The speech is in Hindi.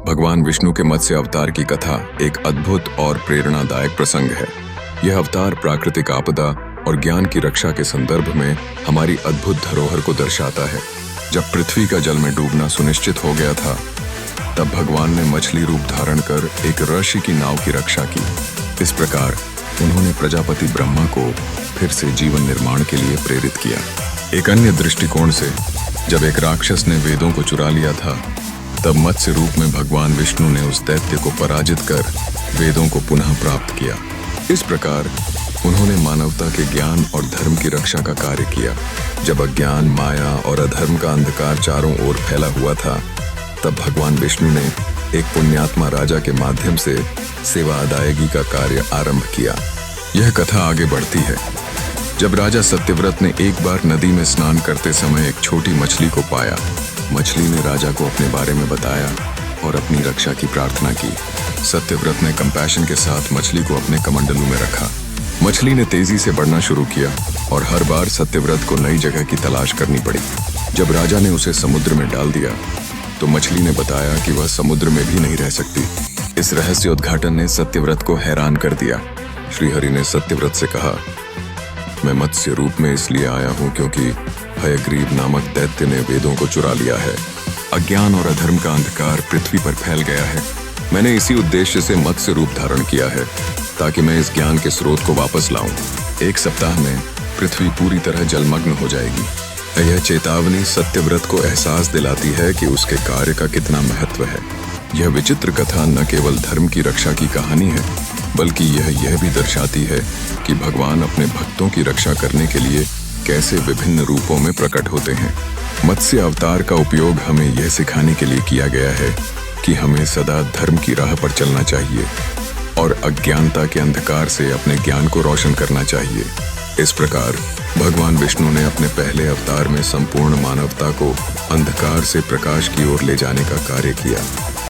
भगवान विष्णु के मत्स्य अवतार की कथा एक अद्भुत और प्रेरणादायक प्रसंग है। यह अवतार प्राकृतिक आपदा और ज्ञान की रक्षा के संदर्भ में हमारी अद्भुत धरोहर को दर्शाता है। जब पृथ्वी का जल में डूबना सुनिश्चित हो गया था, तब भगवान ने मछली रूप धारण कर एक ऋषि की नाव की रक्षा की। इस प्रकार उन्होंने प्रजापति ब्रह्मा को फिर से जीवन निर्माण के लिए प्रेरित किया। एक अन्य दृष्टिकोण से जब एक राक्षस ने वेदों को चुरा लिया था, तब मत्स्य रूप में भगवान विष्णु ने उस दैत्य को पराजित कर वेदों को पुनः प्राप्त किया। इस प्रकार उन्होंने मानवता के ज्ञान और धर्म की रक्षा का कार्य किया। जब अज्ञान, माया और अधर्म का अंधकार चारों ओर फैला हुआ था, तब भगवान विष्णु ने एक पुण्यात्मा राजा के माध्यम से सेवा अदायगी का कार्य आरंभ किया। यह कथा आगे बढ़ती है। जब राजा सत्यव्रत ने एक बार नदी में स्नान करते समय एक छोटी मछली को पाया। मछली ने राजा को अपने बारे में बताया और अपनी रक्षा की प्रार्थना की। सत्यव्रत ने कंपैशन के साथ मछली को अपने कमंडलू में रखा। मछली ने तेजी से बढ़ना शुरू किया और हर बार सत्यव्रत को नई जगह की तलाश करनी पड़ी। जब राजा ने उसे समुद्र में डाल दिया, तो मछली ने बताया कि वह समुद्र में भी नहीं रह सकती। इस रहस्योद्घाटन ने सत्यव्रत को हैरान कर दिया। श्रीहरि ने सत्यव्रत से कहा, मैं मत्स्य रूप में इसलिए आया हूँ क्योंकि हयग्रीव नामक दैत्य ने वेदों को चुरा लिया है। अज्ञान और अधर्म का अंधकार पृथ्वी पर फैल गया है। मैंने इसी उद्देश्य से मत्स्य रूप धारण किया है, ताकि मैं इस ज्ञान के स्रोत को वापस लाऊं। 1 सप्ताह में पृथ्वी पूरी तरह जलमग्न हो जाएगी। यह चेतावनी सत्यव्रत को एहसास दिलाती है कि उसके कार्य का कितना महत्व है। यह विचित्र कथा न केवल धर्म की रक्षा की कहानी है, बल्कि यह भी दर्शाती है कि भगवान अपने भक्तों की रक्षा करने के लिए कैसे विभिन्न रूपों में प्रकट होते हैं। मत्स्य अवतार का उपयोग हमें यह सिखाने के लिए किया गया है कि हमें सदा धर्म की राह पर चलना चाहिए और अज्ञानता के अंधकार से अपने ज्ञान को रोशन करना चाहिए। इस प्रकार भगवान विष्णु ने अपने पहले अवतार में संपूर्ण मानवता को अंधकार से प्रकाश की ओर ले जाने का कार्य किया।